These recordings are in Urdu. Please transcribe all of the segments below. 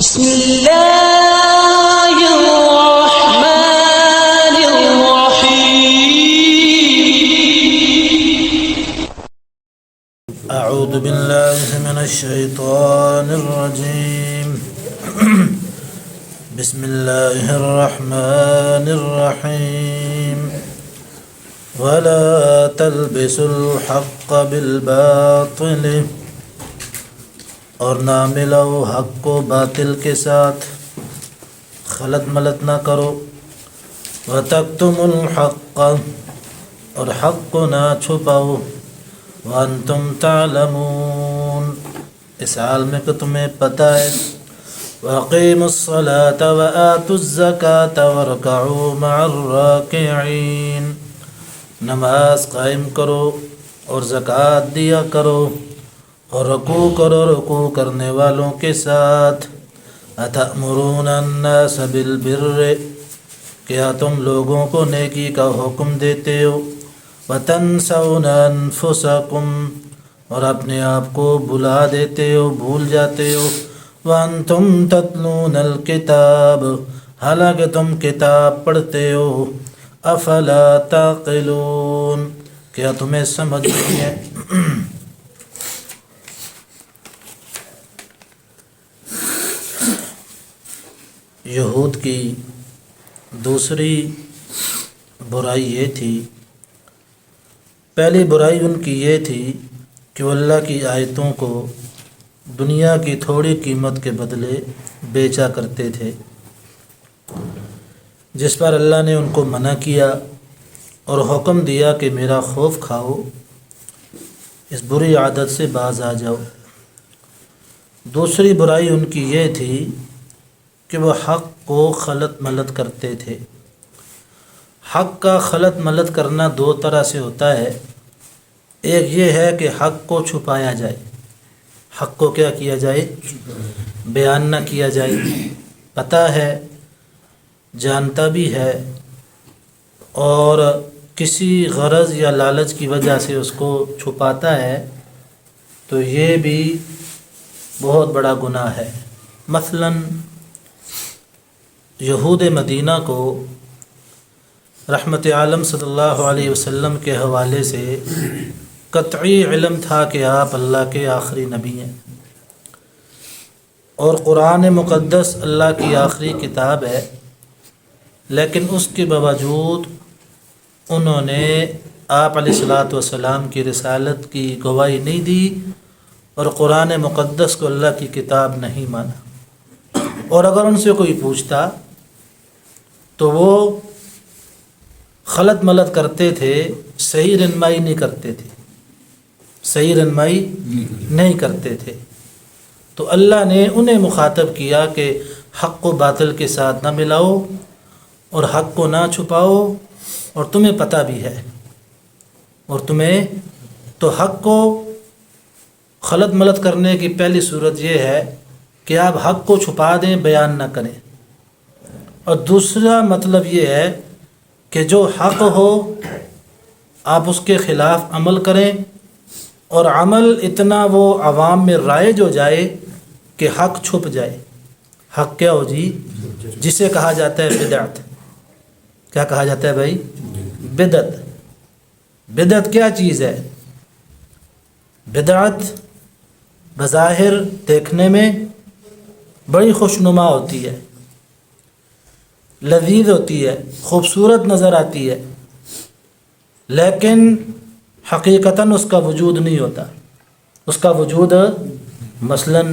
بسم الله الرحمن الرحيم أعوذ بالله من الشيطان الرجيم بسم الله الرحمن الرحيم ولا تلبسوا الحق بالباطل اور نہ ملاؤ حق کو باطل کے ساتھ، خلط ملط نہ کرو، وَتَكْتُمُوا الْحَقَّ اور حق کو نہ چھپاؤ، وَأَنْتُمْ تَعْلَمُونَ اس حال میں کہ تمہیں پتہ ہے، وَأَقِيمُوا الصَّلَاةَ وَآتُوا الزَّكَاةَ وَارْكَعُوا مَعَ الرَّاكِعِينَ نماز قائم کرو اور زکوٰۃ دیا کرو اور رکوع کرو رکوع کرنے والوں کے ساتھ۔ أَتَأْمُرُونَ النَّاسَ بِالْبِرِّ کیا تم لوگوں کو نیکی کا حکم دیتے ہو، وَتَنْسَوْنَ أَنفُسَكُمْ اور اپنے آپ کو بھلا دیتے ہو، بھول جاتے ہو، وَأَنْتُمْ تَتْلُونَ الْكِتَابَ حالانکہ تم کتاب پڑھتے ہو، أَفَلَا تَعْقِلُونَ کیا تمہیں سمجھ نہیں ہے؟ یہود کی دوسری برائی یہ تھی، پہلی برائی ان کی یہ تھی کہ وہ اللہ کی آیتوں کو دنیا کی تھوڑی قیمت کے بدلے بیچا کرتے تھے، جس پر اللہ نے ان کو منع کیا اور حکم دیا کہ میرا خوف کھاؤ، اس بری عادت سے باز آ جاؤ۔ دوسری برائی ان کی یہ تھی کہ وہ حق کو خلط ملط کرتے تھے۔ حق کا خلط ملط کرنا دو طرح سے ہوتا ہے، ایک یہ ہے کہ حق کو چھپایا جائے، حق کو کیا کیا جائے؟ بیان نہ کیا جائے، پتہ ہے، جانتا بھی ہے اور کسی غرض یا لالچ کی وجہ سے اس کو چھپاتا ہے، تو یہ بھی بہت بڑا گناہ ہے۔ مثلاً یہود مدینہ کو رحمت عالم صلی اللہ علیہ وسلم کے حوالے سے قطعی علم تھا کہ آپ اللہ کے آخری نبی ہیں اور قرآن مقدس اللہ کی آخری کتاب ہے، لیکن اس کے باوجود انہوں نے آپ علیہ السلام کی رسالت کی گواہی نہیں دی اور قرآن مقدس کو اللہ کی کتاب نہیں مانا، اور اگر ان سے کوئی پوچھتا تو وہ خلط ملط کرتے تھے، صحیح رہنمائی نہیں کرتے تھے، صحیح رہنمائی نہیں کرتے تھے۔ تو اللہ نے انہیں مخاطب کیا کہ حق کو باطل کے ساتھ نہ ملاؤ اور حق کو نہ چھپاؤ، اور تمہیں پتہ بھی ہے، اور تمہیں تو حق کو خلط ملط کرنے کی پہلی صورت یہ ہے کہ آپ حق کو چھپا دیں، بیان نہ کریں، اور دوسرا مطلب یہ ہے کہ جو حق ہو آپ اس کے خلاف عمل کریں، اور عمل اتنا وہ عوام میں رائج ہو جائے کہ حق چھپ جائے۔ حق کیا ہو جی؟ جسے کہا جاتا ہے بدعت۔ کیا کہا جاتا ہے بھائی؟ بدعت۔ بدعت کیا چیز ہے؟ بدعت بظاہر دیکھنے میں بڑی خوشنما ہوتی ہے، لذیذ ہوتی ہے، خوبصورت نظر آتی ہے، لیکن حقیقتاً اس کا وجود نہیں ہوتا۔ اس کا وجود مثلاً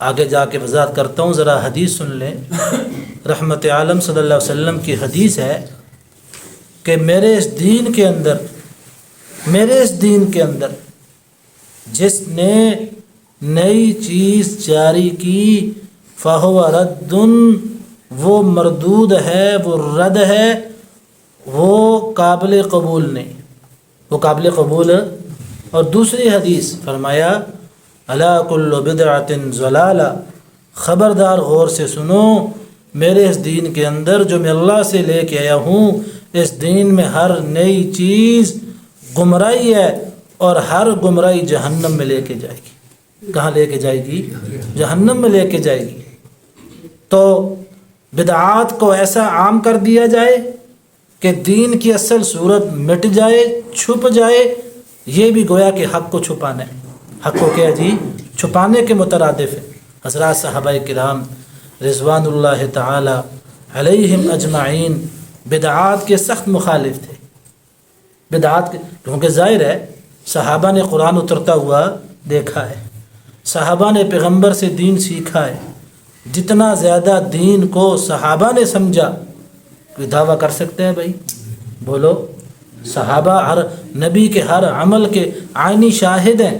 آگے جا کے وضاحت کرتا ہوں، ذرا حدیث سن لیں۔ رحمت عالم صلی اللہ علیہ وسلم کی حدیث ہے کہ میرے اس دین کے اندر جس نے نئی چیز جاری کی فَهُوَ رَدٌّ وہ مردود ہے، وہ رد ہے، وہ قابل قبول نہیں، وہ قابل قبول۔ اور دوسری حدیث فرمایا أَلَا كُلُّ بِدْعَةٍ ضَلَالَةٍ خبردار غور سے سنو، میرے اس دین کے اندر جو میں اللہ سے لے کے آیا ہوں، اس دین میں ہر نئی چیز گمراہی ہے، اور ہر گمراہی جہنم میں لے کے جائے گی۔ کہاں لے کے جائے گی؟ جہنم میں لے کے جائے گی۔ تو بدعات کو ایسا عام کر دیا جائے کہ دین کی اصل صورت مٹ جائے، چھپ جائے، یہ بھی گویا کہ حق کو چھپانا ہے۔ حق کو کیا جی؟ چھپانے کے مترادف ہے۔ حضرات صحابہ کرام رضوان اللہ تعالی علیہم اجمعین بدعات کے سخت مخالف تھے۔ بدعات کے، کیونکہ ظاہر ہے صحابہ نے قرآن اترتا ہوا دیکھا ہے، صحابہ نے پیغمبر سے دین سیکھا ہے۔ جتنا زیادہ دین کو صحابہ نے سمجھا، کوئی دعویٰ کر سکتے ہیں بھائی؟ بولو۔ صحابہ ہر نبی کے ہر عمل کے عینی شاہد ہیں،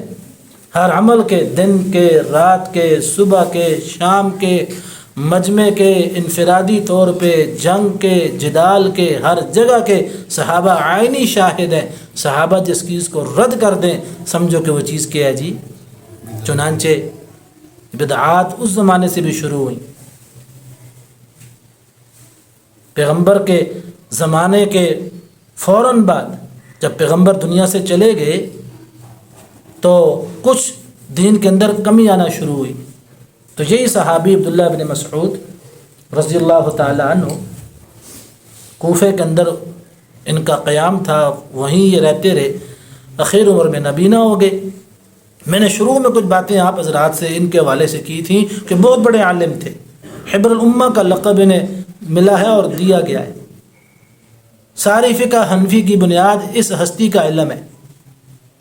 ہر عمل کے، دن کے، رات کے، صبح کے، شام کے، مجمع کے، انفرادی طور پہ جنگ کے، جدال کے، ہر جگہ کے صحابہ عینی شاہد ہیں۔ صحابہ جس چیز کو رد کر دیں سمجھو کہ وہ چیز کیا ہے جی؟ چنانچہ بدعات اس زمانے سے بھی شروع ہوئی۔ پیغمبر کے زمانے کے فوراً بعد جب پیغمبر دنیا سے چلے گئے تو کچھ دین کے اندر کمی آنا شروع ہوئی۔ تو یہی صحابی عبداللہ بن مسعود رضی اللہ تعالی عنہ، کوفے کے اندر ان کا قیام تھا، وہیں یہ رہتے رہے، اخیر عمر میں نبینا ہو گئے۔ میں نے شروع میں کچھ باتیں آپ حضرات سے ان کے حوالے سے کی تھیں کہ بہت بڑے عالم تھے، حبر الامہ کا لقب انہیں ملا ہے اور دیا گیا ہے۔ ساری فقہ حنفی کی بنیاد اس ہستی کا علم ہے،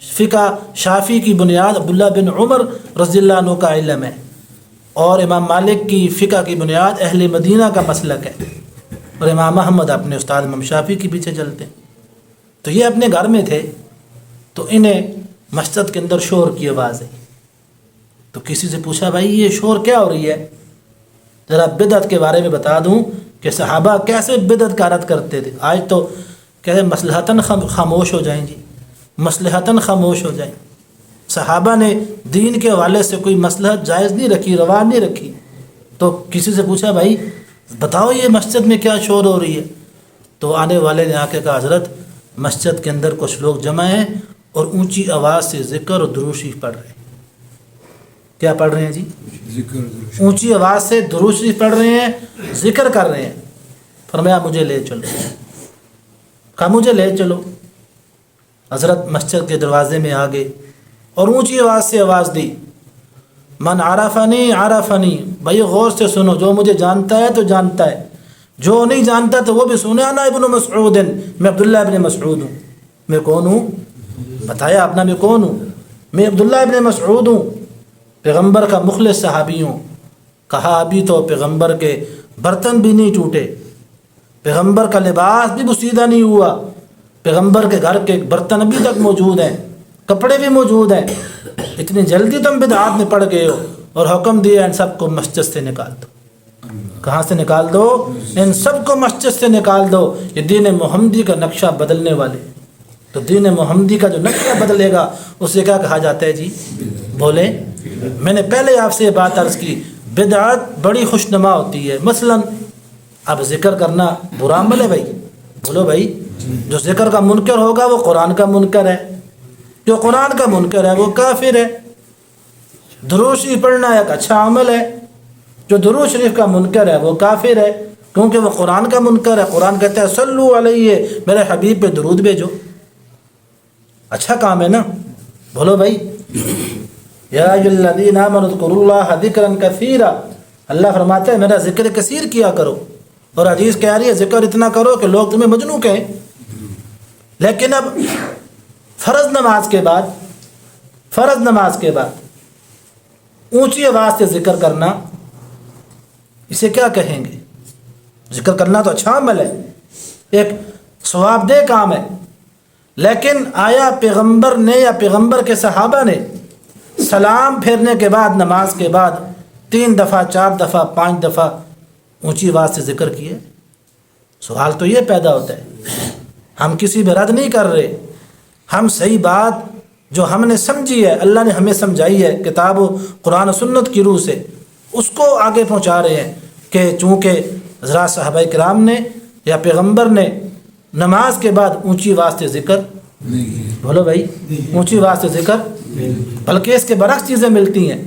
فقہ شافی کی بنیاد عبداللہ بن عمر رضی اللہ عنہ کا علم ہے، اور امام مالک کی فقہ کی بنیاد اہل مدینہ کا مسلک ہے، اور امام احمد اپنے استاد امام شافی کے پیچھے چلتے ہیں۔ تو یہ اپنے گھر میں تھے، تو انہیں مسجد کے اندر شور کی آواز ہے۔ تو کسی سے پوچھا بھائی یہ شور کیا ہو رہی ہے؟ ذرا بدعت کے بارے میں بتا دوں کہ صحابہ کیسے بدعت کا رد کرتے تھے۔ آج تو کہتے ہیں مصلحتاً خاموش ہو جائیں جی، مصلحتاً خاموش ہو جائیں۔ صحابہ نے دین کے حوالے سے کوئی مصلحت جائز نہیں رکھی، روا نہیں رکھی۔ تو کسی سے پوچھا بھائی بتاؤ یہ مسجد میں کیا شور ہو رہی ہے؟ تو آنے والے نے آ کے کہا حضرت مسجد کے اندر کچھ لوگ جمع ہیں اور اونچی آواز سے ذکر اور درود شریف پڑھ رہے ہیں۔ کیا پڑھ رہے ہیں جی؟ ذکر۔ اونچی آواز سے درود شریف پڑھ رہے ہیں، ذکر کر رہے ہیں۔ فرمایا مجھے لے چلو، کہا مجھے لے چلو۔ حضرت مسجد کے دروازے میں آ گئے اور اونچی آواز سے آواز دی، من عرفنی عرفنی، بھائی غور سے سنو، جو مجھے جانتا ہے تو جانتا ہے، جو نہیں جانتا تو وہ بھی سنے، انا ابن مسعود، میں عبداللہ ابن مسعود ہوں۔ میں کون ہوں؟ بتایا اپنا میں کون ہوں؟ میں عبداللہ ابن مسعود ہوں، پیغمبر کا مخلص صحابی ہوں۔ کہا ابھی تو پیغمبر کے برتن بھی نہیں ٹوٹے، پیغمبر کا لباس بھی بسیدہ نہیں ہوا، پیغمبر کے گھر کے برتن ابھی تک موجود ہیں، کپڑے بھی موجود ہیں، اتنی جلدی تم بدعات میں پڑ گئے ہو، اور حکم دیا ان سب کو مسجد سے نکال دو۔ کہاں سے نکال دو؟ ان سب کو مسجد سے نکال دو، یہ دین محمدی کا نقشہ بدلنے والے۔ تو دین محمدی کا جو نقشہ بدلے گا اسے کیا کہا جاتا ہے جی؟ بولے۔ میں نے پہلے آپ سے یہ بات عرض کی، بدعت بڑی خوشنما ہوتی ہے۔ مثلا اب ذکر کرنا برا عمل ہے بھائی، بولو بھائی، جو ذکر کا منکر ہوگا وہ قرآن کا منکر ہے، جو قرآن کا منکر ہے وہ کافر ہے۔ درود شریف پڑھنا ایک اچھا عمل ہے، جو درود شریف کا منکر ہے وہ کافر ہے، کیونکہ وہ قرآن کا منکر ہے۔ قرآن کہتا ہے صلو علیہ، میرے حبیب پہ درود بھیجو، اچھا کام ہے نا، بولو بھائی۔ یا ایھا الذین آمنوا اذکروا اللہ ذکرا کثیرا، اللہ فرماتا ہے میرا ذکر کثیر کیا کرو، اور حدیث کہہ رہی ہے ذکر اتنا کرو کہ لوگ تمہیں مجنون کہیں۔ لیکن اب فرض نماز کے بعد اونچی آواز سے ذکر کرنا، اسے کیا کہیں گے؟ ذکر کرنا تو اچھا عمل ہے، ایک ثواب دہ کام ہے، لیکن آیا پیغمبر نے یا پیغمبر کے صحابہ نے سلام پھیرنے کے بعد، نماز کے بعد 3 دفعہ 4 دفعہ 5 دفعہ اونچی آواز سے ذکر کیے؟ سوال تو یہ پیدا ہوتا ہے۔ ہم کسی بھی رد نہیں کر رہے، ہم صحیح بات جو ہم نے سمجھی ہے، اللہ نے ہمیں سمجھائی ہے کتاب و قرآن و سنت کی روح سے، اس کو آگے پہنچا رہے ہیں کہ چونکہ حضرات صحابہ کرام نے یا پیغمبر نے نماز کے بعد اونچی آواز سے ذکر، بولو بھائی، اونچی آواز سے ذکر، بلکہ اس کے برعکس چیزیں ملتی ہیں۔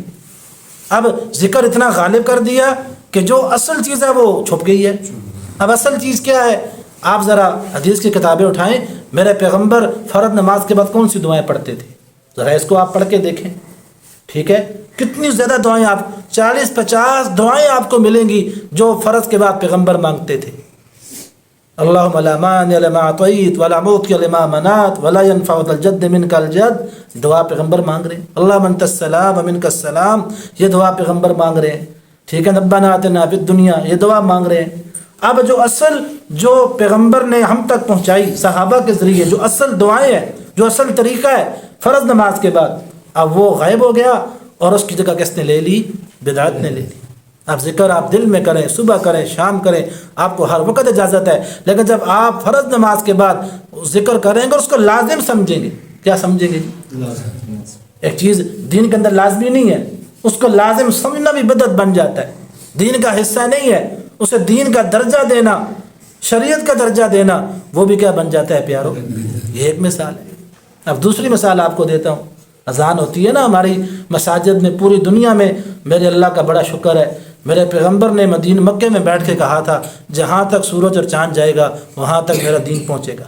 اب ذکر اتنا غالب کر دیا کہ جو اصل چیز ہے وہ چھپ گئی ہے. اب اصل چیز کیا ہے؟ آپ ذرا حدیث کی کتابیں اٹھائیں، میرے پیغمبر فرض نماز کے بعد کون سی دعائیں پڑھتے تھے؟ ذرا اس کو آپ پڑھ کے دیکھیں. ٹھیک ہے، کتنی زیادہ دعائیں، آپ 40-50 دعائیں آپ کو ملیں گی جو فرض کے بعد پیغمبر مانگتے تھے. اللہم لا مانع لما اعطیت ولا معطی لما منعت ولا ينفع ذا الجد منک الجد، دعا پیغمبر مانگ رہے ہیں. اللہم انت السلام ومنک السلام، یہ دعا پیغمبر مانگ رہے ہیں. ٹھیک ہے، ربنا آتنا فی الدنیا، یہ دعا مانگ رہے ہیں. اب جو اصل جو پیغمبر نے ہم تک پہنچائی صحابہ کے ذریعے، جو اصل دعائیں ہیں، جو اصل طریقہ ہے فرض نماز کے بعد، اب وہ غائب ہو گیا اور اس کی جگہ کس نے لے لی؟ بدعت نے لے لی. اب ذکر آپ دل میں کریں، صبح کریں، شام کریں، آپ کو ہر وقت اجازت ہے. لیکن جب آپ فرض نماز کے بعد ذکر کریں گے، اس کو لازم سمجھیں گے. کیا سمجھیں گے؟ ایک چیز دین کے اندر لازمی نہیں ہے، اس کو لازم سمجھنا بھی بدعت بن جاتا ہے، دین کا حصہ نہیں ہے. اسے دین کا درجہ دینا، شریعت کا درجہ دینا، وہ بھی کیا بن جاتا ہے پیارو؟ یہ ایک مثال ہے. اب دوسری مثال آپ کو دیتا ہوں. اذان ہوتی ہے نا ہماری مساجد میں، پوری دنیا میں. میرے اللہ کا بڑا شکر ہے، میرے پیغمبر نے مکے میں بیٹھ کے کہا تھا جہاں تک سورج اور چاند جائے گا وہاں تک میرا دین پہنچے گا.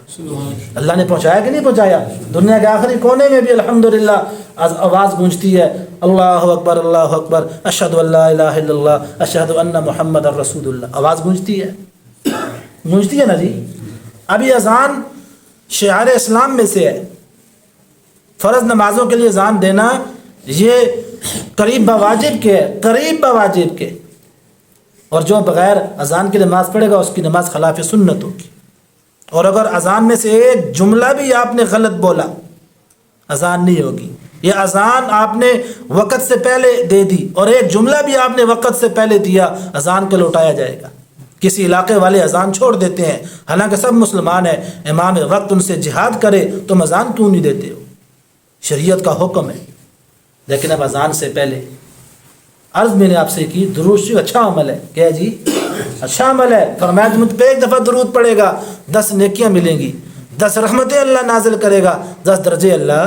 اللہ نے پہنچایا کہ نہیں پہنچایا؟ دنیا کے آخری کونے میں بھی الحمدللہ آواز گونجتی ہے، اللہ اکبر اللہ اکبر، اشہد ان لا الہ الا اللہ، اشہد ان محمد رسول اللہ. آواز گونجتی ہے نا جی. ابھی اذان شعار اسلام میں سے ہے. فرض نمازوں کے لیے اذان دینا یہ قریب بواجب کے ہے، قریب بواجب کے. اور جو بغیر اذان کی نماز پڑھے گا اس کی نماز خلاف سنت ہوگی. اور اگر اذان میں سے ایک جملہ بھی آپ نے غلط بولا، اذان نہیں ہوگی. یہ اذان آپ نے وقت سے پہلے دے دی اور ایک جملہ بھی آپ نے وقت سے پہلے دیا، اذان کو لوٹایا جائے گا. کسی علاقے والے اذان چھوڑ دیتے ہیں، حالانکہ سب مسلمان ہیں، امام وقت ان سے جہاد کرے، تم اذان کیوں نہیں دیتے ہو؟ شریعت کا حکم ہے. لیکن اب اذان سے پہلے عرض میں نے آپ سے کی، درود شریف اچھا عمل ہے. کیا جی؟ اچھا عمل ہے. فرمایا مجھ پہ ایک دفعہ درود پڑے گا 10 نیکیاں ملیں گی، 10 رحمتیں اللہ نازل کرے گا، 10 درجے اللہ.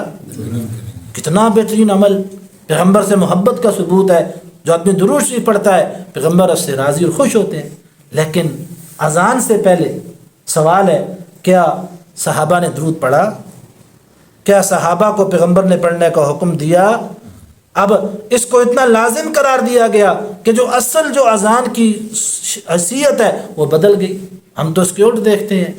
کتنا بہترین عمل. پیغمبر سے محبت کا ثبوت ہے. جو آدمی درود شریف پڑھتا ہے پیغمبر اس سے راضی اور خوش ہوتے ہیں. لیکن اذان سے پہلے سوال ہے، کیا صحابہ نے درود پڑھا؟ کیا صحابہ کو پیغمبر نے پڑھنے کا حکم دیا؟ اب اس کو اتنا لازم قرار دیا گیا کہ جو اصل جو اذان کی حیثیت ہے وہ بدل گئی. ہم تو اس کے الٹ دیکھتے ہیں.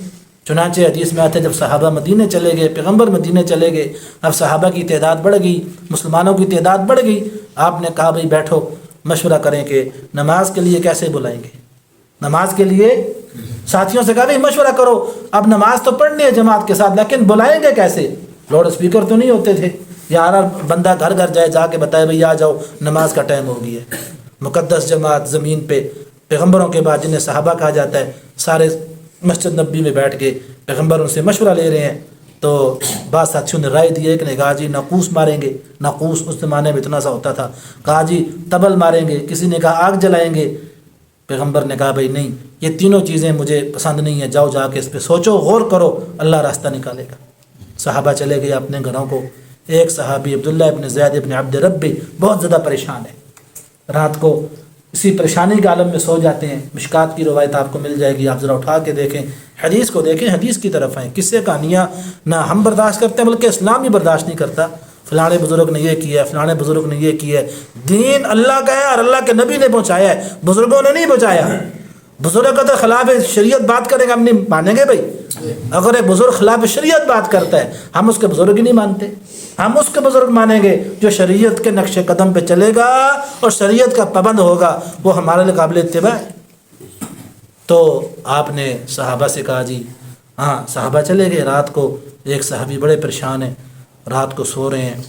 چنانچہ حدیث میں آتے جب صحابہ مدینے چلے گئے، پیغمبر مدینے چلے گئے، اب صحابہ کی تعداد بڑھ گئی، مسلمانوں کی تعداد بڑھ گئی. آپ نے کہا بھئی بیٹھو، مشورہ کریں کہ نماز کے لیے کیسے بلائیں گے. نماز کے لیے ساتھیوں سے کہا بھئی مشورہ کرو، اب نماز تو پڑھنی ہے جماعت کے ساتھ، لیکن بلائیں گے کیسے؟ لاؤڈ اسپیکر تو نہیں ہوتے تھے، یا بندہ گھر گھر جائے، جا کے بتائے بھئی آ جاؤ نماز کا ٹائم ہو گیا ہے. مقدس جماعت زمین پہ پیغمبروں کے بعد جنہیں صحابہ کہا جاتا ہے، سارے مسجد نبی میں بیٹھ کے پیغمبر ان سے مشورہ لے رہے ہیں. تو بعض ساتھیوں نے رائے دی، ایک نے کہا جی ناقوس ماریں گے. ناقوس اس زمانے میں اتنا سا ہوتا تھا. کہا جی تبل ماریں گے. کسی نے کہا آگ جلائیں گے. پیغمبر نے کہا بھئی نہیں، یہ تینوں چیزیں مجھے پسند نہیں ہیں، جاؤ جا کے اس پہ سوچو، غور کرو، اللہ راستہ نکالے گا. صحابہ چلے گئے اپنے گھروں کو. ایک صحابی عبداللہ ابن زید ابن عبد ربی بہت زیادہ پریشان ہے. رات کو اسی پریشانی کے عالم میں سو جاتے ہیں. مشکات کی روایت آپ کو مل جائے گی، آپ ذرا اٹھا کے دیکھیں، حدیث کو دیکھیں، حدیث کی طرف آئیں. قصے کہانیاں نہ ہم برداشت کرتے ہیں بلکہ اسلام بھی برداشت نہیں کرتا. فلانے بزرگ نے یہ کیا ہے، فلانے بزرگ نے یہ کیا ہے. دین اللہ کا ہے اور اللہ کے نبی نے پہنچایا ہے، بزرگوں نے نہیں پہنچایا. بزرگ کا تو خلاف شریعت بات کرے گا ہم نہیں مانیں گے بھائی. اگر ایک بزرگ خلاف شریعت بات کرتا ہے ہم اس کے بزرگ ہی نہیں مانتے. ہم اس کے بزرگ مانیں گے جو شریعت کے نقش قدم پہ چلے گا اور شریعت کا پابند ہوگا، وہ ہمارے لیے قابل اتباع ہے. تو آپ نے صحابہ سے کہا جی ہاں. صحابہ چلے گئے. رات کو ایک صحابی بڑے پریشان ہیں، رات کو سو رہے ہیں.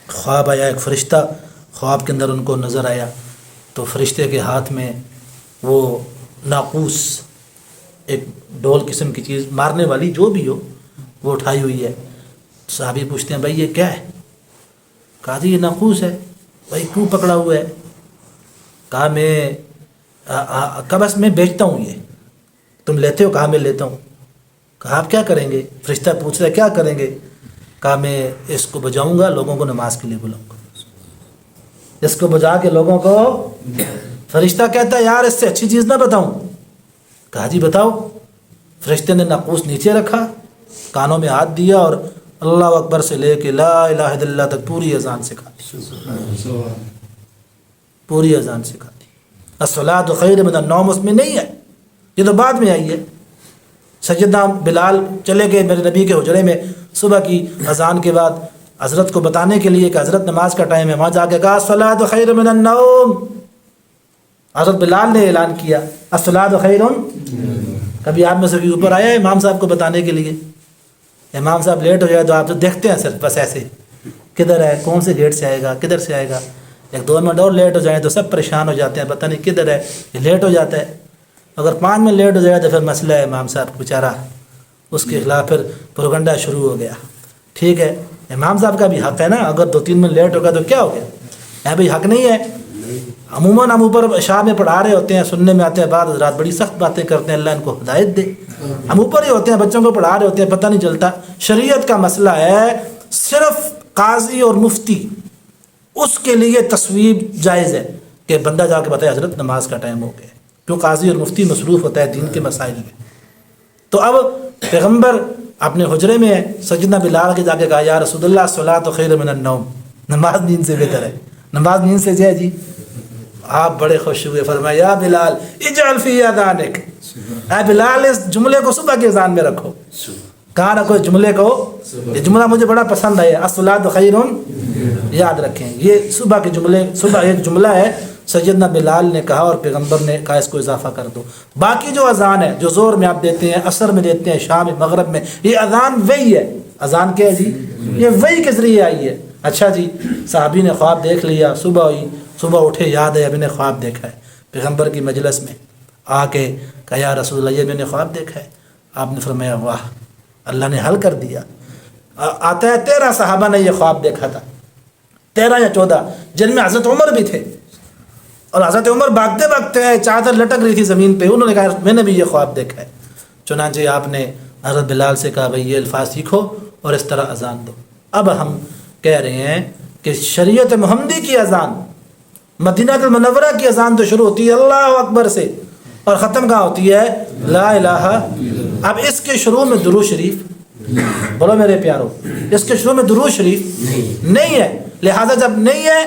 خواب آیا، ایک فرشتہ خواب کے اندر ان کو نظر آیا. تو فرشتے کے ہاتھ میں وہ ناقوس، ایک ڈول قسم کی چیز مارنے والی جو بھی ہو، وہ اٹھائی ہوئی ہے. صحابی پوچھتے ہیں بھائی یہ کیا ہے؟ کہا جی یہ ناقوس ہے. بھائی کیوں پکڑا ہوا ہے؟ کہا میں بس میں بیچتا ہوں، یہ تم لیتے ہو؟ کہا میں لیتا ہوں. کہا آپ کیا کریں گے؟ فرشتہ پوچھ رہا ہے کیا کریں گے؟ کہا میں اس کو بجاؤں گا، لوگوں کو نماز کے لیے بلاؤں گا. اس کو بجا کے لوگوں کو فرشتہ کہتا ہے یار اس سے اچھی چیز نہ بتاؤں؟ کہا جی بتاؤ۔ فرشتے نے ناقوس نیچے رکھا، کانوں میں ہاتھ دیا اور اللہ اکبر سے لے کے لا الہ الا اللہ تک پوری اذان سکھا دی، پوری اذان سکھا دی۔ الصلاۃ خیر من النوم اس میں نہیں ہے، یہ تو بعد میں آئی ہے۔ سیدنا بلال چلے گئے میرے نبی کے حجرے میں صبح کی اذان کے بعد حضرت کو بتانے کے لیے کہ حضرت نماز کا ٹائم ہے، وہاں جا کے کہا الصلاۃ خیر من النوم۔ حضرت بلال نے اعلان کیا الصلاۃ خیر۔ کبھی آپ میں سے اوپر آیا ہے امام صاحب کو بتانے کے لیے؟ امام صاحب لیٹ ہو جائے تو آپ تو دیکھتے ہیں صرف بس ایسے، کدھر ہے، کون سے گیٹ سے آئے گا، کدھر سے آئے گا۔ ایک 2 منٹ اور لیٹ ہو جائیں تو سب پریشان ہو جاتے ہیں، پتہ نہیں کدھر ہے، یہ لیٹ ہو جاتا ہے۔ اگر 5 منٹ لیٹ ہو جائے تو پھر مسئلہ ہے، امام صاحب بیچارہ اس کے خلاف پھر پروگنڈا شروع ہو گیا۔ ٹھیک ہے، امام صاحب کا بھی حق ہے نا، اگر 2-3 منٹ لیٹ ہوگا تو کیا ہو گیا؟ بھائی حق نہیں ہے؟ عموماً ہم اوپر عشاء میں پڑھا رہے ہوتے ہیں، سننے میں آتے ہیں بعض حضرات بڑی سخت باتیں کرتے ہیں، اللہ ان کو ہدایت دے۔ ہم اوپر ہی ہوتے ہیں، بچوں کو پڑھا رہے ہوتے ہیں، پتہ نہیں چلتا۔ شریعت کا مسئلہ ہے، صرف قاضی اور مفتی اس کے لیے تصویب جائز ہے کہ بندہ جا کے بتائے حضرت نماز کا ٹائم ہو گیا، کیوں قاضی اور مفتی مصروف ہوتا ہے دین کے مسائل میں۔ تو اب پیغمبر اپنے حجرے میں سیدنا بلال کے جا کے کہا یا رسول اللہ الصلاۃ خیر من النوم، نماز نیند سے بہتر ہے، نماز نیند سے جائے جی۔ آپ بڑے خوش ہوئے، فرمایا یا بلال اجعل فی اذانک، اے بلال اس جملے کو صبح کی اذان میں رکھو۔ کہاں رکھو جملے کو؟ یہ جملہ مجھے بڑا پسند ہے، الصلاۃ خیر، یاد رکھیں یہ صبح کے جملے، صبح ایک جملہ ہے سیدنا بلال نے کہا اور پیغمبر نے کہا اس کو اضافہ کر دو۔ باقی جو اذان ہے جو زور میں آپ دیتے ہیں، عصر میں دیتے ہیں، شام مغرب میں، یہ اذان وہی ہے۔ اذان کیا ہے جی؟ یہ وہی کے ذریعے آئی ہے۔ اچھا جی، صحابی نے خواب دیکھ لیا، صبح ہوئی، صبح اٹھے، یاد ہے ابھی نے خواب دیکھا ہے، پیغمبر کی مجلس میں آ کے کہا یا رسول اللہ یہ میں نے خواب دیکھا ہے۔ آپ نے فرمایا واہ، اللہ نے حل کر دیا۔ آتا ہے 13 صحابہ نے یہ خواب دیکھا تھا، 13 یا 14، جن میں حضرت عمر بھی تھے، اور حضرت عمر بھاگتے بھاگتے چادر لٹک رہی تھی زمین پہ، انہوں نے کہا میں نے بھی یہ خواب دیکھا ہے۔ چنانچہ آپ نے حضرت بلال سے کہا بھئی یہ الفاظ سیکھو اور اس طرح اذان دو۔ اب ہم کہہ رہے ہیں کہ شریعت محمدی کی اذان، مدینہ المنورہ کی اذان تو شروع ہوتی ہے اللہ اکبر سے اور ختم کہاں ہوتی ہے؟ لا الہ۔ اب اس کے شروع میں درود شریف، بولو میرے پیارو، اس کے شروع میں درود شریف نہیں ہے، لہذا جب نہیں ہے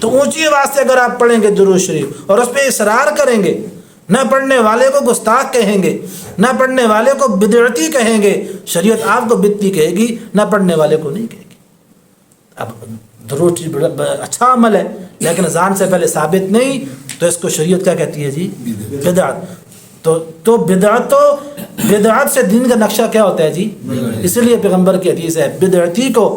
تو اونچی آواز سے اگر آپ پڑھیں گے درود شریف اور اس پہ اصرار کریں گے، نہ پڑھنے والے کو گستاخ کہیں گے، نہ پڑھنے والے کو بدعتی کہیں گے، شریعت آپ کو بدعتی کہے گی، نہ پڑھنے والے کو نہیں کہے گی۔ اب درود اچھا عمل ہے لیکن اذان سے پہلے ثابت نہیں، تو اس کو شریعت کیا کہتی ہے جی؟ بدعت۔ تو بدعت سے دین کا نقشہ کیا ہوتا ہے جی؟ اس لیے پیغمبر کی حدیث ہے بدعتی کو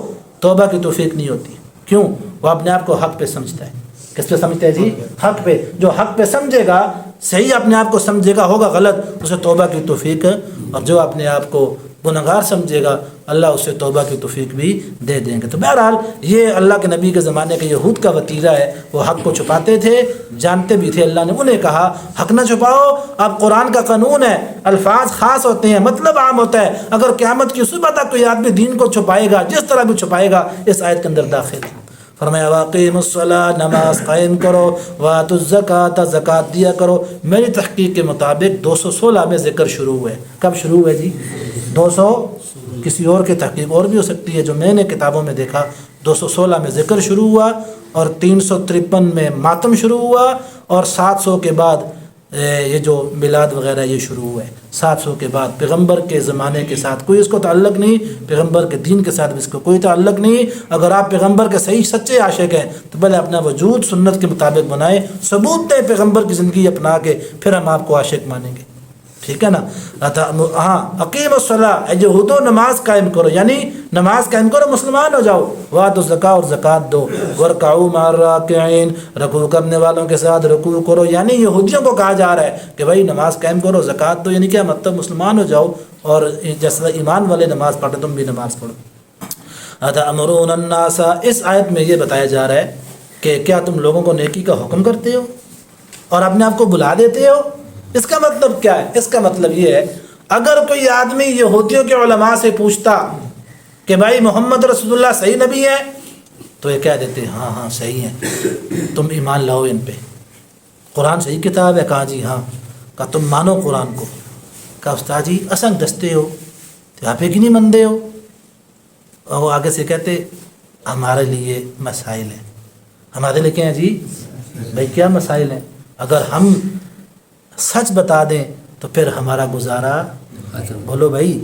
توبہ کی توفیق نہیں ہوتی۔ کیوں؟ وہ اپنے آپ کو حق پہ سمجھتا ہے۔ کس پہ سمجھتا ہے جی؟ حق پہ۔ جو حق پہ سمجھے گا، صحیح اپنے آپ کو سمجھے گا، ہوگا غلط، اسے توبہ کی توفیق، اور جو اپنے آپ کو گنہگار سمجھے گا اللہ اسے توبہ کی توفیق بھی دے دیں گے۔ تو بہرحال یہ اللہ کے نبی کے زمانے کے یہود کا وتیرہ ہے، وہ حق کو چھپاتے تھے، جانتے بھی تھے، اللہ نے انہیں کہا حق نہ چھپاؤ۔ اب قرآن کا قانون ہے، الفاظ خاص ہوتے ہیں، مطلب عام ہوتا ہے، اگر قیامت کی صبح تک کوئی آدمی دین کو چھپائے گا، جس طرح بھی چھپائے گا، اس آیت کے اندر داخل ہے۔ فرمایا واقیم الصلاۃ، نماز قائم کرو، واتوا الزکوٰۃ، زکوٰۃ دیا کرو۔ میری تحقیق کے مطابق 216 میں ذکر شروع ہوئے۔ کب شروع ہوئے جی؟ 200، کسی اور کی تحقیق اور بھی ہو سکتی ہے، جو میں نے کتابوں میں دیکھا 216 میں ذکر شروع ہوا، اور 353 میں ماتم شروع ہوا، اور 700 کے بعد یہ جو میلاد وغیرہ یہ شروع ہوئے۔ 700 کے بعد پیغمبر کے زمانے کے ساتھ کوئی اس کو تعلق نہیں، پیغمبر کے دین کے ساتھ بھی اس کو کوئی تعلق نہیں۔ اگر آپ پیغمبر کے صحیح سچے عاشق ہیں تو پہلے اپنا وجود سنت کے مطابق بنائیں، ثبوت دیں پیغمبر کی زندگی اپنا کے، پھر ہم آپ کو عاشق مانیں گے۔ ٹھیک ہے نا؟ ہاں، اقیم الصلاۃ، یہودو نماز قائم کرو، یعنی نماز قائم کرو، مسلمان ہو جاؤ۔ واتوا الزکوٰۃ، اور زکوٰۃ دو۔ وارکعوا مع الراکعین، رکوع کرنے والوں کے ساتھ رکوع کرو، یعنی یہودیوں کو کہا جا رہا ہے کہ بھائی نماز قائم کرو، زکوٰۃ دو، یعنی کیا مطلب؟ مسلمان ہو جاؤ، اور جیسا ایمان والے نماز پڑھتے تم بھی نماز پڑھو۔ اتأمرون الناس، اس آیت میں یہ بتایا جا رہا ہے کہ کیا تم لوگوں کو نیکی کا حکم کرتے ہو اور اپنے آپ کو بلا دیتے ہو؟ اس کا مطلب کیا ہے؟ اس کا مطلب یہ ہے، اگر کوئی آدمی یہودیوں کے علماء سے پوچھتا کہ بھائی محمد رسول اللہ صحیح نبی ہے، تو یہ کہہ دیتے ہاں ہاں صحیح ہیں، تم ایمان لاؤ ان پہ، قرآن صحیح کتاب ہے؟ کہا جی ہاں۔ کہا تم مانو قرآن کو؟ کہا استاد جی اسنگ دستے ہو تو آپ ایک ہی نہیں مندے ہو۔ اور وہ آگے سے کہتے ہمارے لیے مسائل ہیں۔ ہمارے لیے کیا ہیں جی؟ بھائی کیا مسائل ہیں؟ اگر ہم سچ بتا دیں تو پھر ہمارا گزارا، بولو بھائی،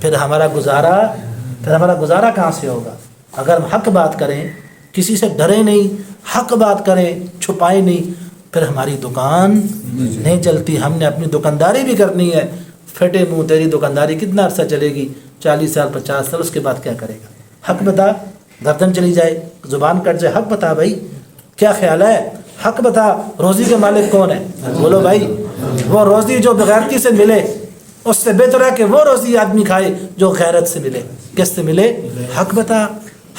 پھر ہمارا گزارا کہاں سے ہوگا؟ اگر ہم حق بات کریں، کسی سے ڈرے نہیں، حق بات کریں، چھپائے نہیں، پھر ہماری دکان نہیں چلتی۔ ہم نے اپنی دکانداری بھی کرنی ہے، پھٹے منہ تیری دکانداری کتنا عرصہ چلے گی؟ 40 سال 50 سال، اس کے بعد کیا کرے گا؟ حق بتا، گردن چلی جائے، زبان کٹ جائے، حق بتا بھائی، کیا خیال ہے؟ حق بتا، روزی کے مالک کون ہے؟ بولو بھائی، وہ روزی جو بغیرتی سے ملے اس سے بہتر ہے کہ وہ روزی آدمی کھائے جو غیرت سے ملے۔ کس سے ملے؟ حق بتا۔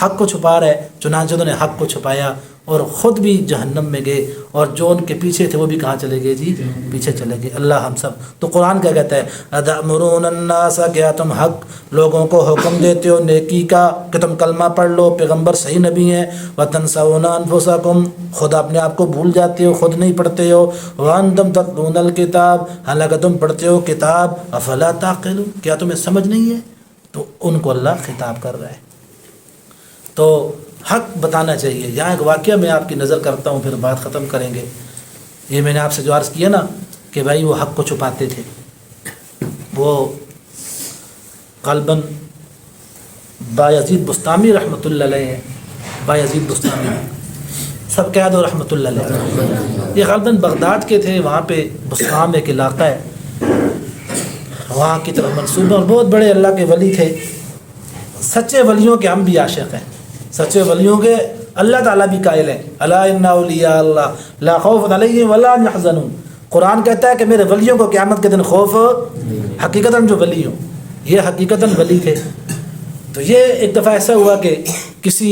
حق کو چھپا رہے، چنانچہ انہوں نے حق کو چھپایا اور خود بھی جہنم میں گئے، اور جو ان کے پیچھے تھے وہ بھی کہاں چلے گئے جی؟ پیچھے چلے گئے۔ اللہ ہم سب تو قرآن کیا کہتا ہے؟ اَتَأْمُرُونَ النَّاسَ، کیا تم حق لوگوں کو حکم دیتے ہو نیکی کا کہ تم کلمہ پڑھ لو، پیغمبر صحیح نبی ہیں، وَتَنْسَوْنَ أَنفُسَكُمْ، خود اپنے آپ کو بھول جاتے ہو، خود نہیں پڑھتے ہو، وَأَنْتُمْ تَتْلُونَ الْكِتَابَ، حالانکہ تم پڑھتے ہو کتاب، أَفَلَا تَعْقِلُونَ، کیا تمہیں سمجھ نہیں ہے؟ تو ان کو اللہ خطاب کر رہا ہے۔ تو حق بتانا چاہیے۔ یہاں ایک واقعہ میں آپ کی نظر کرتا ہوں، پھر بات ختم کریں گے۔ یہ میں نے آپ سے جو عرض کیا نا کہ بھائی وہ حق کو چھپاتے تھے، وہ غالباً بایزید بستامی رحمۃ اللہ علیہ ہیں، بایزید بستامی سب کہہ دو رحمۃ اللہ علیہ۔ یہ غالباً بغداد کے تھے، وہاں پہ بستام ایک علاقہ ہے، وہاں کی طرف منسوب ہیں، اور بہت بڑے اللہ کے ولی تھے۔ سچے ولیوں کے ہم بھی عاشق ہیں، سچے ولیوں کے اللہ تعالیٰ بھی قائل ہیں، الا ان اولیاء اللہ لا خوف علیہم ولا هم يحزنون۔ قرآن کہتا ہے کہ میرے ولیوں کو قیامت کے دن خوف، حقیقتاً جو ولی ہوں، یہ حقیقتاً ولی تھے۔ تو یہ ایک دفعہ ایسا ہوا کہ کسی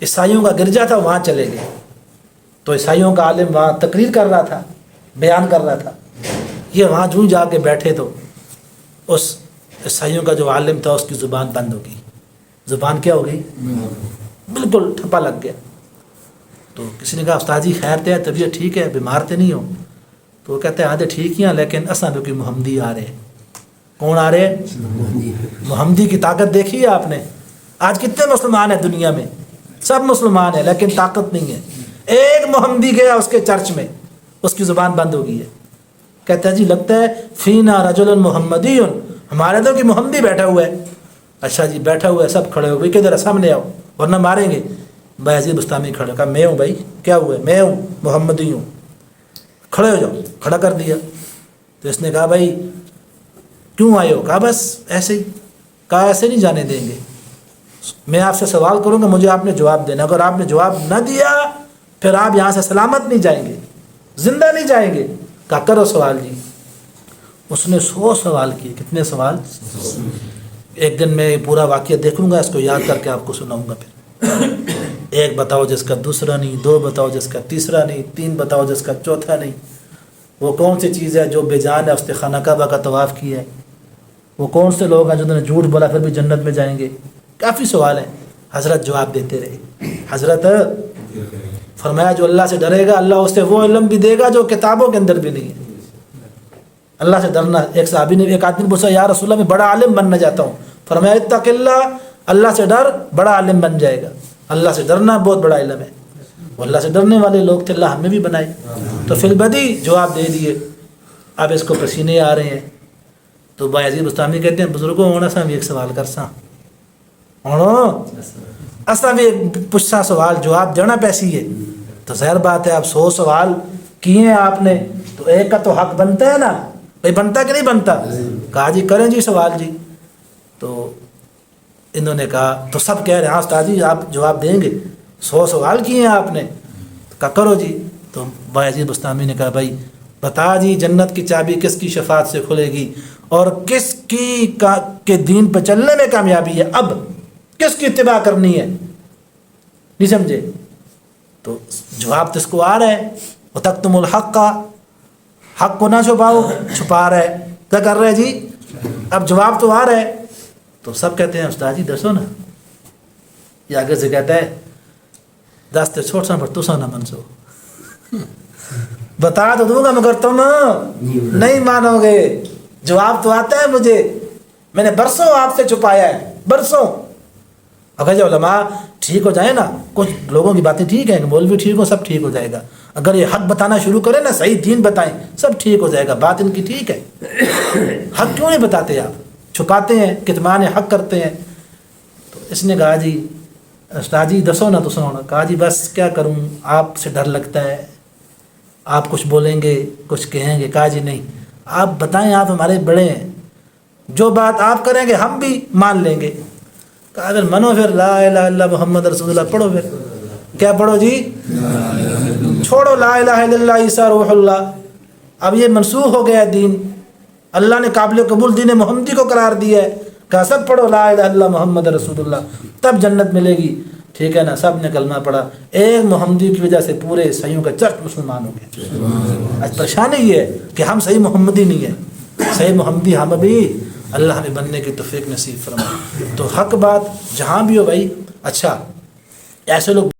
عیسائیوں کا گرجا تھا، وہاں چلے گئے، تو عیسائیوں کا عالم وہاں تقریر کر رہا تھا، بیان کر رہا تھا۔ یہ وہاں جوں جا کے بیٹھے تو اس عیسائیوں کا جو عالم تھا اس کی زبان بند ہو گئی۔ زبان کیا ہو گئی؟ بالکل ٹھپا لگ گیا۔ تو کسی نے کہا استاد جی خیر تے طبیعت ٹھیک ہے، بیمار تے نہیں ہو؟ تو وہ کہتے ہیں آدھے ٹھیک ہی ہیں، لیکن اصل میں کوئی محمدی آ رہے ہیں۔ کون آ رہے ہیں؟ محمدی کی طاقت دیکھی ہے آپ نے؟ آج کتنے مسلمان ہیں دنیا میں؟ سب مسلمان ہیں لیکن طاقت نہیں ہے۔ ایک محمدی گیا اس کے چرچ میں، اس کی زبان بند ہو گئی ہے۔ کہتا ہے جی لگتا ہے فینا رجل محمدی، ہمارے تو کہ محمدی بیٹھا ہوا ہے۔ اچھا جی بیٹھا ہوا ہے، سب کھڑے ہو گئے کہ ذرا سامنے آؤ ورنہ ماریں گے۔ بایزید بستامی کھڑے، کہا میں ہوں بھائی، کیا ہوا ہے؟ میں ہوں، محمدی ہوں، کھڑے ہو جاؤ۔ کھڑا کر دیا۔ تو اس نے کہا بھائی کیوں آئے ہو؟ کہا بس ایسے ہی۔ کہا ایسے نہیں جانے دیں گے، میں آپ سے سوال کروں گا، مجھے آپ نے جواب دینا، اگر آپ نے جواب نہ دیا پھر آپ یہاں سے سلامت نہیں جائیں گے، زندہ نہیں جائیں گے۔ کہا کرو سوال جی۔ اس نے 100 سوال کیے۔ کتنے سوال؟ ایک دن میں پورا واقعہ دیکھوں گا، اس کو یاد کر کے آپ کو سناؤں گا۔ پھر ایک بتاؤ جس کا دوسرا نہیں، 2 بتاؤ جس کا تیسرا نہیں، 3 بتاؤ جس کا چوتھا نہیں، وہ کون سی چیز ہے جو بے جان ہے، اس نے خانہ کعبہ کا طواف کیا ہے، وہ کون سے لوگ ہیں جنہوں نے جھوٹ بولا پھر بھی جنت میں جائیں گے۔ کافی سوال ہیں۔ حضرت جواب دیتے رہے۔ حضرت فرمایا جو اللہ سے ڈرے گا اللہ اسے وہ علم بھی دے گا جو کتابوں کے اندر بھی نہیں ہے۔ اللہ سے ڈرنا۔ ایک صحابی نے، ایک آدمی نے پوچھا یا رسول اللہ میں بڑا عالم بننا چاہتا ہوں۔ فرمایا اتق اللہ، اللہ سے ڈر، بڑا عالم بن جائے گا۔ اللہ سے ڈرنا بہت بڑا علم ہے۔ وہ اللہ سے ڈرنے والے لوگ تھے، اللہ ہمیں بھی بنائے۔ تو فی البدی جواب دے دیے۔ اب اس کو پسینے آ رہے ہیں۔ تو بایزید بستامی کہتے ہیں بزرگوں ہونا سا بھی ایک سوال کرساں اصا بھی پوچھا سوال جواب دینا پیسی ہے۔ تو ظاہر بات ہے آپ 100 سوال کیے ہیں آپ نے، تو ایک کا تو حق بنتا ہے نا، بھائی بنتا کہ نہیں بنتا؟ کہا جی کریں جی سوال جی۔ تو انہوں نے کہا، تو سب کہہ رہے ہیں ہاں استاد جی آپ جواب دیں گے، 100 سوال کیے ہیں آپ نے؟ کہا کرو جی۔ تو بایزید بستامی نے کہا بھائی بتا جی جنت کی چابی کس کی شفاعت سے کھلے گی اور کس کی کے دین پہ چلنے میں کامیابی ہے، اب کس کی اتباع کرنی ہے؟ نہیں سمجھے؟ تو جواب تو اس کو آ رہا ہے، وَتَكْتُمُ الْحَقَّ، حق کو نہ چھپاؤ، چھپا رہا ہے، کیا کر رہا ہے جی؟ اب جواب تو آ رہا ہے۔ تو سب کہتے ہیں استاد جی دسو نا۔ یہ آگے سے کہتا ہے راستے چھوڑنا پر تسا نہ منسو بتا تو دوں گا مگر تم نہیں مانو گے. جواب تو آتا ہے مجھے, میں نے برسوں آپ سے چھپایا ہے, برسوں. اگر جو علماء ٹھیک ہو جائے نا, کچھ لوگوں کی باتیں ٹھیک ہیں, مولوی ٹھیک ہو, سب ٹھیک ہو جائے گا. اگر یہ حق بتانا شروع کرے نا, صحیح دین بتائیں, سب ٹھیک ہو جائے گا. بات ان کی ٹھیک ہے, حق کیوں نہیں بتاتے آپ, چھپاتے ہیں, کتمان حق کرتے ہیں. تو اس نے کہا جی استاد جی دسو نا تو سنو. کہا جی بس کیا کروں, آپ سے ڈر لگتا ہے, آپ کچھ بولیں گے, کچھ کہیں گے. کہا جی نہیں, آپ بتائیں, آپ ہمارے بڑے ہیں, جو بات آپ کریں گے ہم بھی مان لیں گے. کہا اگر منو پھر لا الہ الا محمد رسول اللہ پڑھو. پھر کیا پڑھو جی, چھوڑو لا الہ الا اللہ عیسیٰ روح اللہ. اب یہ منسوخ ہو گیا دین, اللہ نے قابل قبول دین محمدی کو قرار دیا ہے. کہا سب پڑھو لا الہ الا اللہ محمد رسول اللہ, تب جنت ملے گی. ٹھیک ہے نا, سب نے کلمہ پڑھا. ایک محمدی کی وجہ سے پورے صحیحوں کا چرچ مسلمان ہو گیا. آج پریشانی یہ ہے کہ ہم صحیح محمدی نہیں ہیں, صحیح محمدی ہم بھی, اللہ ہمیں بننے کی توفیق نصیب فرمائے. تو حق بات جہاں بھی ہو بھائی. اچھا ایسے لوگ